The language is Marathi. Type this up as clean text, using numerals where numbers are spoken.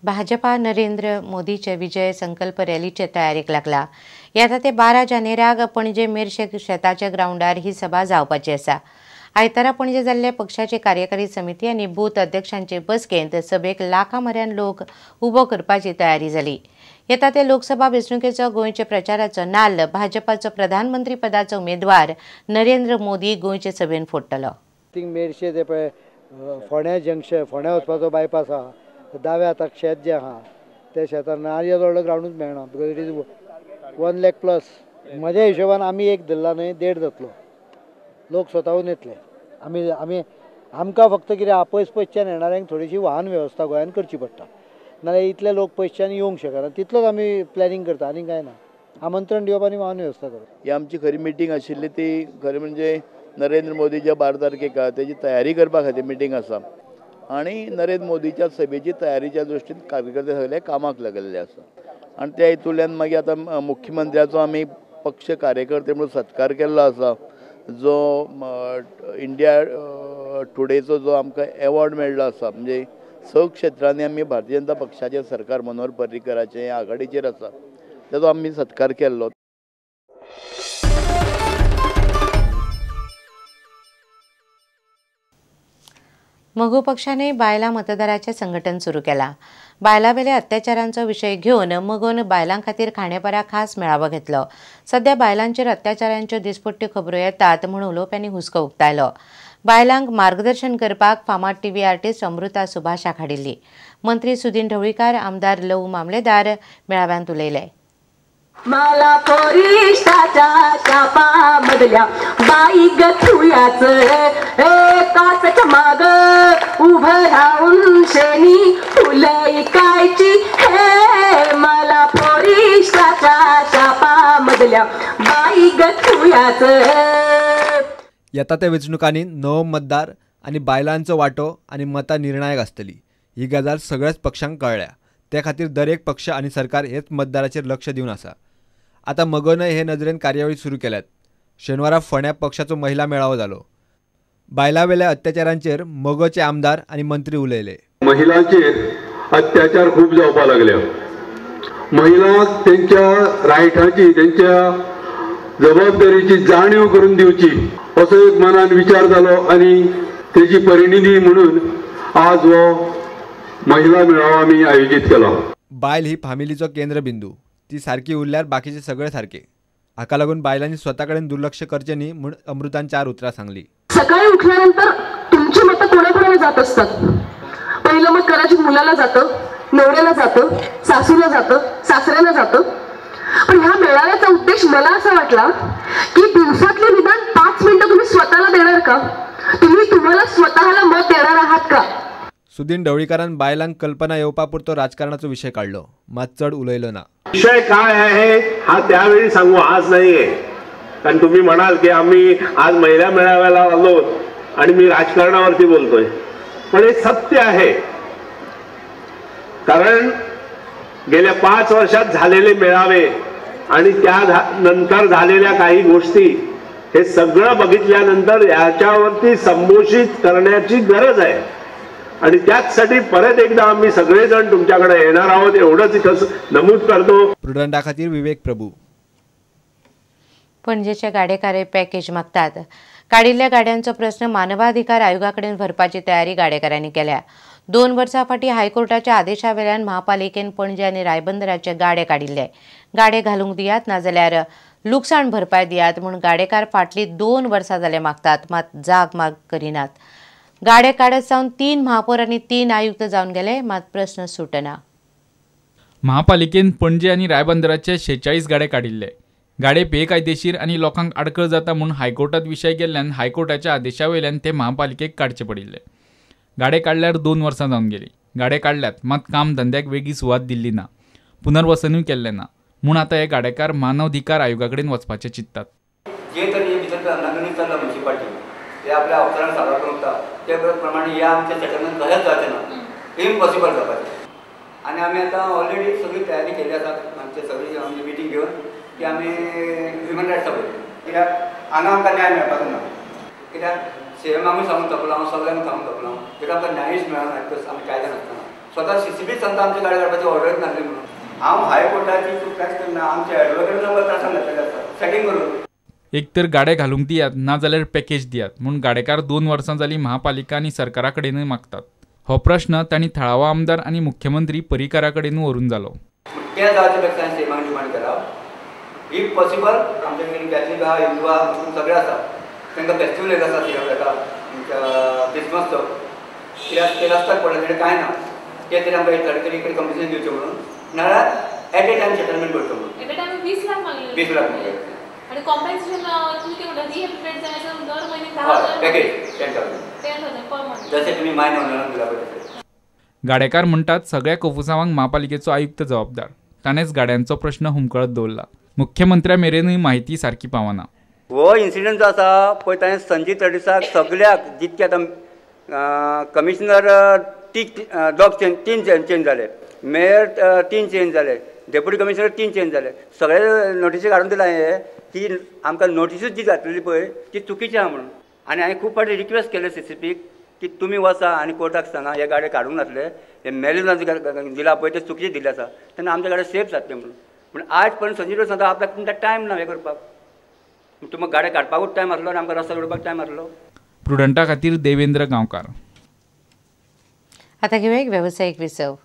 भाजपा नरेंद्र मोदीचे विजय संकल्प रॅलीचे तयारीक लागला। येता ते 12 जानेराक पणजे मेरशे शेताच्या ग्राउंडार ही सभा जावपाची आसा। आयतारा पणजे जाल्ले पक्षाची कार्यकारी समिती आनी बूथ अध्यक्षांचे बसकेंत सभेक लाखां म्हऱ्यान लोक उबो करपाची तयारी जाली। येता ते लोकसभा वेंचणुकेचो गोंयचे प्रचाराचो नाल्ल भाजपाचो प्रधानमंत्री पदाचो उमेदवार नरेंद्र मोदी गोंयचे सभेन फोडटलो। मेरशे ते पळय फोंड्या जंक्शन फोंड्या वचपाचो बायपास आहा, दाव्या हाताक शेत जे आहा ते शेतान नारयल व्हडलो ग्राउंडूच मेळना, because it is 1 lakh plus. म्हज्या हिशोबान आमी एक धरला न्हय 1.5 जातलो, लोक स्वताहून येतले। आमकां फक्त कितें पयस पयसच्यान येणाऱ्यांक थोडीशी वाहन वेवस्था गोंयान करची पडटा, नाल्यार इतले लोक पयसच्यान येवंक शकना। तितलोच आमी प्लॅनिंग करता, आनी कांय ना। आमंत्रण दिवप आनी वाहन वेवस्था करप ही आमची खरी मिटींग आशिल्ली। ती खरी म्हणजे नरेंद्र मोदीच्या 12 तारखेक तेजी तयारी करपा खातीर मिटींग आसा आनी नरेंद्र मोदीच्या सभेची तयारीच्या दृश्टीन कार्यकर्ते सगळे कामाक लागलेले आसा। आनी त्या हेतूंतल्यान मागीर आतां मुख्यमंत्र्याचो आमी पक्ष कार्यकर्ते म्हणून सत्कार केल्लो आसा, जो इंडिया टुडेचो जो आमकां एवॉर्ड मेळ्ळो आसा। म्हणजे 6 क्षेत्रांनी आमी भारतीय जनता पक्षाचें सरकार मनोहर पर्रीकराचें आघाडीचेर आसा, ताचो आमी सत्कार केल्लो। मगो पक्षाने बायलां मतदाराचें संघटन सुरू केला। बायलांवेले अत्याचारांचो विशय घेवन मगोन बायलां खातीर खांडेपारा खास मेळावो घेतलो। सध्या बायलांचेर अत्याचारांच्यो दिसपट्ट्यो खबरो येतात म्हूण उलोवप्यांनी हुस्को उक्तायलो। बायलांक मार्गदर्शन करपाक फामाद टीव्ही आर्टिस्ट अमृता सुभाषाक हाडिल्ली। मंत्री सुदीन ढवळीकार, आमदार लवू मामलेदार मेळाव्यांत उलयले। मला पोरिष्टाच्या शापा मधल्या बाई गथुयाच काचच्या माग उभं राहून शेणी फुलं इकायची हे मला पोरिष्टाच्या शापा मधल्या बाई गथुयाच। येता त्या वेंचणुकांनी नवो मतदार आनी बायलांचो वांटो आनी मतां निर्णायक आसतली ही गजाल सगळ्याच पक्षांक कळ्ळ्या। त्या खातीर दरेक पक्ष आनी सरकार हेच मतदाराचेर लक्ष दिवन आसा। आतां मगोनय हे नदरेन कार्यावळी सुरू केल्यात। शेनवारा फोंड्या पक्षाचो महिला मेळावो जालो। बायलांवेल्या अत्याचारांचेर मगोचे आमदार आनी मंत्री उलयले। महिलांचेर अत्याचार खूब जावपाक लागल्या। महिलांक तेंच्या रायटाची तेंच्या जबाबदारीची जाणीव करून दिवची असो एक मनान विचार जालो आनी तेजी परिणिधी म्हणून आज हो महिला मेळावो आमी आयोजीत केलो। बायल ही फामिलीचो केंद्रबिंदू, ती सारकी उरल्यार बाकीचे सगळे सारके। हाका लागून बायलांनी स्वता कडेन दुर्लक्ष करचें न्ही म्हूण अमृतान 4 उतरां सांगली। सकाळी उठल्यानंतर तुमची मतं कोणाकोणाला जात असतात। पहिलं मत कदाचित मुलाला जातं, नवऱ्याला जातं, सासूला जातं, सासऱ्याला जातं। पण ह्या मेळाव्याचा उद्देश मला असा वाटला की दिवसातले निदान 5 मिनिटं तुम्ही स्वतःला देणार का? तुम्ही तुम्हाला स्वतःला मत देणार आहात का? सुदीन ढवळीकारान बायलांक कल्पना येवपापुरतो राजकारणाचो विषय काढलो, मात चढ उलयलो ना। विषय काय आहे हा त्यावेळी सांगू, आज नाहीये। कारण तुम्ही म्हणाल की आम्ही आज महिला मेळाव्याला आलो आणि मी राजकारणावरती बोलतोय, पण हे सत्य आहे। कारण गेल्या 5 वर्षात झालेले मेळावे आणि त्या नंतर झालेल्या काही गोष्टी हे सगळं बघितल्यानंतर याच्यावरती संबोधित करण्याची गरज आहे आणि त्याचसाठी परत एकदा आम्ही सगळेजण तुमच्याकडे येणार आहोत एवढंच इथं नमूद करतो। प्रुडंटा खातीर विवेक प्रभू। पणजेचे गाडेकार पॅकेज मागतात। काडिल्ल्या गाड्यांचो प्रश्न मानवाधिकार आयोगाकडेन व्हरपाची तयारी गाडेकारांनी केल्या। 2 वर्सां फाटीं हायकोर्टाच्या आदेशावेल्यान महापालिकेन पणजे आनी रायबंदराचे गाडे काडिल्ले। गाडे घालूंक दियात नाजाल्यार लुकसाण भरपाय दियात म्हूण गाडेकार फाटलीं 2 वर्सां जाले मागतात, मात जाग माग करिनात। गाडे काडत सावन 3 महापौर आनी 3 आयुक्त जावन गेले, मात प्रश्न सुटना। महापालिकेन पणजे आनी रायबंदराचे 46 गाडे काडिल्ले। गाडे बेकायदेशीर आनी लोकांक आडखळ जाता म्हूण हायकोर्टात विशय गेल्ल्यान हायकोर्टाच्या आदेशावेल्यान ते महापालिकेक काडचे पडिल्ले। गाडे काडल्यार 2 वर्सां जावन गेली। गाडे काडल्यात, मात काम धंद्याक वेगळी सुवात दिल्ली ना, पुनर्वसनूय केल्लें ना म्हूण आतां हे गाडेकार मानवाधिकार आयोगाकडेन वचपाचे चिंततात। जे तरी भितर नगरी चल्ला म्युनिसिपालिटी ते आपल्या अफसरांक सादर करता ते प्रमाणे ह्या आमच्या सेटलमेंट खरेंच जावचें ना, इम्पॉसिबल जावपाचें। आनी आमी आतां ऑलरेडी सगळी तयारी केली आसा। आमचे सगळी आमची मिटींग घेवन की आमी ह्युमन रायट्सा पळयतली, कित्याक हांगा आमकां न्याय मेळपाचो ना। कित्याक सीएमाकूय सांगून थकलो हांव, सगळ्यांक सांगून थकलो हांव, कित्याक आमकां न्यायूच मेळना, आमी कायदे नासतना स्वतः CCB सांगता आमची गाडी काडपाची ऑर्डर नासली म्हणून हांव हायकोर्टाची चूक कांयच करना आमचे एडवोकेट नंबर त्रासान घातलेले आसा सेटिंग करून एक तर गाड्या घालूंक दियात ना जाल्यार पॅकेज दियात म्हूण गाडेकार 2 वर्सां जालीं महापालिका आनी सरकारा कडेनूय मागतात. हो प्रश्न तांणी थळावो आमदार आनी मुख्यमंत्री पर्रीकारा कडेन व्हरून जालो. ते जावचे पेक्षा सेमांग डिमांड करप इफ पॉसिबल आमचे कडेन कॅथलीक आहा हिंदू आहा मुस्लीम सगळे आसा तांकां फेस्टिवल एक आसा हेका क्रिसमसचो कित्याक ते रस्त्याक पडले तेणे कांय ना ते तरी आमकां एक तरी इकडे कंपन्सेशन दिवचें म्हणून नाल्यार एट ए टायम सेटलमेंट करचो म्हणून एट ए टायम 20 लाख मागले 20 लाख मागले आणि कॉम्पेन्सेशन तुम्ही ते म्हणता रिहॅबिलिटेट जायचं दर महिने 10,000 पॅकेज 10,000 पर मंथ जसे तुम्ही माय नोंदणी दिला पळय. गाडेकार म्हणटात सगळ्या कोफुसांवांक महापालिकेचो आयुक्त जबाबदार. ताणेच गाड्यांचो प्रश्न हुमकळत दवरला. मुख्यमंत्र्या मेरेनूय माहिती सारकी पावना. हो इन्सिडंट जो आसा पळय ताणें संजीव तडीसाक सगळ्याक जितके आतां कमिशनर तीन चेंज जाले मेयर 3 चेंज जाले डेप्युटी कमिशनर 3 चेंज जाले सगळे नोटीसी काडून दिला हे की आमकां नोटीसूच जी घातलेली पळय ती चुकीची आहा म्हणून. आनी हांवें खूब फावटी रिक्वेस्ट केले CCBक की तुमी वचा आनी कोर्टाक सांगा हे गाडे काडूंक नासले हे मेल्युनान दिला पळय ते चुकीचे दिले आसा तेन्ना आमचे गाडे सेफ जातले म्हणून. पूण आज पर्यंत संजीव सांगता आपल्याक तुमकां टायम ना हें करपाक तुमकां गाडे काडपाकूच टायम आसलो आनी आमकां रस्तो जोडपाक टायम आसलो. प्रुडंटा खातीर देवेंद्र गांवकार. आता घेऊया एक व्यावसायिक विसव.